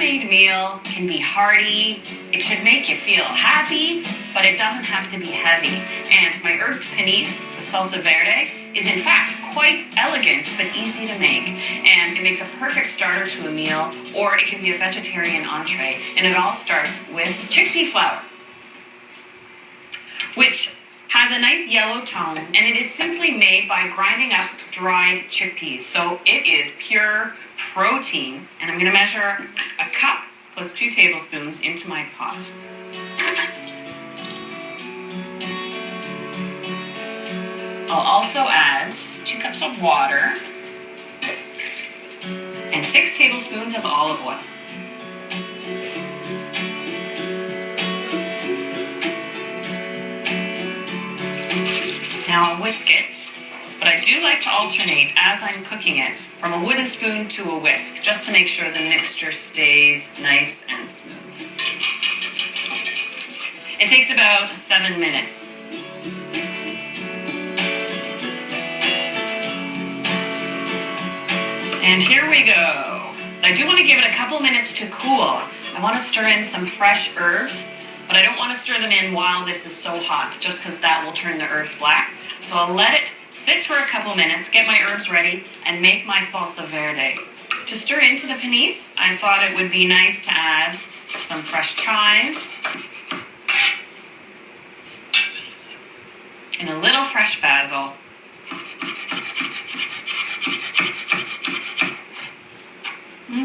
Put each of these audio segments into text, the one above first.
homemade meal can be hearty, it should make you feel happy, but it doesn't have to be heavy. And my herbed panisse with salsa verde is in fact quite elegant but easy to make. And it makes a perfect starter to a meal, or it can be a vegetarian entree. And it all starts with chickpea flour, which has a nice yellow tone, and it is simply made by grinding up dried chickpeas. So it is pure protein, and I'm going to measure a cup plus 2 tablespoons into my pot. I'll also add 2 cups of water and 6 tablespoons of olive oil. Now I'll whisk it, but I do like to alternate as I'm cooking it from a wooden spoon to a whisk, just to make sure the mixture stays nice and smooth. It takes about 7 minutes. And here we go. I do want to give it a couple minutes to cool. I want to stir in some fresh herbs, but I don't want to stir them in while this is so hot, just because that will turn the herbs black. So I'll let it sit for a couple minutes, get my herbs ready, and make my salsa verde. To stir into the panisse, I thought it would be nice to add some fresh chives and a little fresh basil.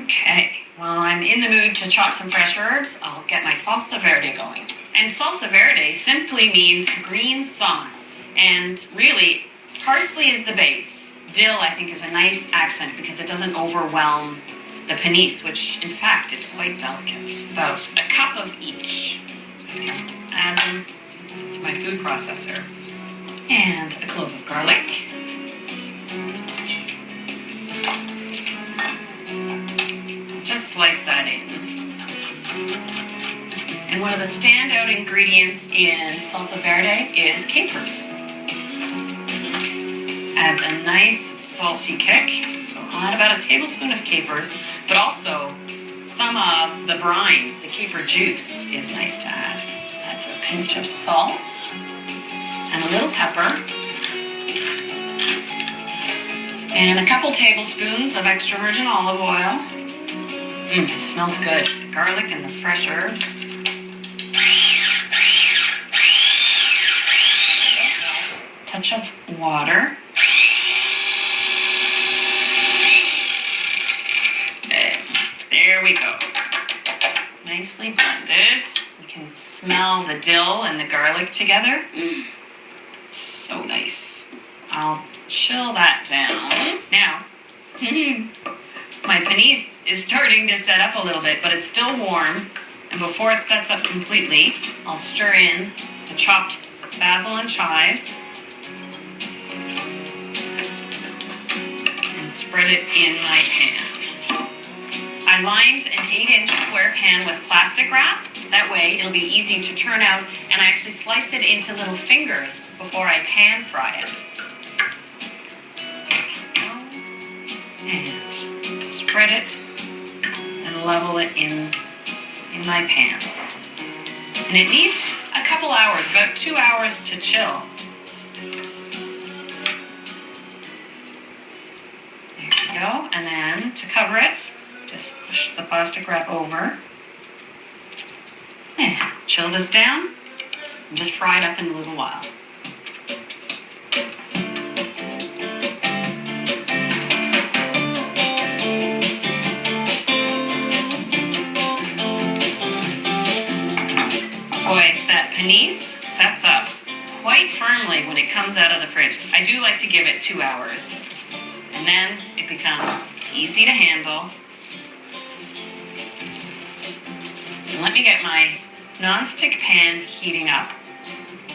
Okay, while I'm in the mood to chop some fresh herbs, I'll get my salsa verde going. And salsa verde simply means green sauce. And really, parsley is the base. Dill, I think, is a nice accent because it doesn't overwhelm the panisse, which in fact is quite delicate. About a cup of each. So I can add them to my food processor. And a clove of garlic. Just slice that in. And one of the standout ingredients in salsa verde is capers. Adds a nice salty kick, so I'll add about a tablespoon of capers, but also some of the brine, the caper juice, is nice to add. Add a pinch of salt and a little pepper, and a couple tablespoons of extra virgin olive oil. It smells good. The garlic and the fresh herbs. Touch of water. There we go. Nicely blended. You can smell the dill and the garlic together. So nice. I'll chill that down. Now, my panisse is starting to set up a little bit, but it's still warm. And before it sets up completely, I'll stir in the chopped basil and chives and spread it in my pan. I lined an 8-inch square pan with plastic wrap. That way it'll be easy to turn out, and I actually sliced it into little fingers before I pan fry it. And spread it and level it in my pan. And it needs a couple hours, about 2 hours to chill. There we go. And then to cover it, just push the plastic wrap over. And chill this down and just fry it up in a little while. Boy, that panisse sets up quite firmly when it comes out of the fridge. I do like to give it 2 hours. And then it becomes easy to handle. And let me get my non-stick pan heating up.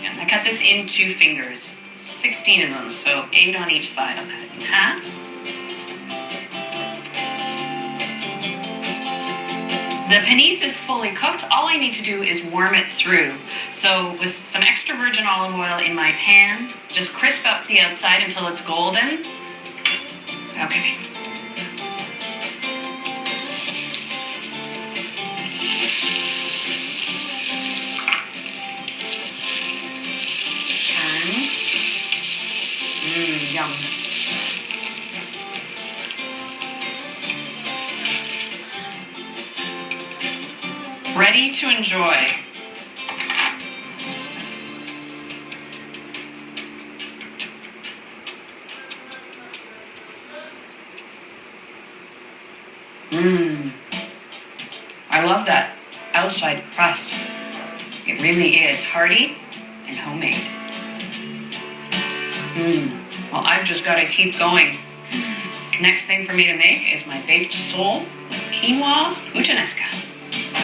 And I cut this in 2 fingers, 16 of them, so 8 on each side. I'll cut it in half. The panisse is fully cooked. All I need to do is warm it through. So with some extra virgin olive oil in my pan, just crisp up the outside until it's golden. Okay. Ready to enjoy. I love that outside crust. It really is hearty and homemade. Well, I've just got to keep going. Next thing for me to make is my baked sole with quinoa puttanesca.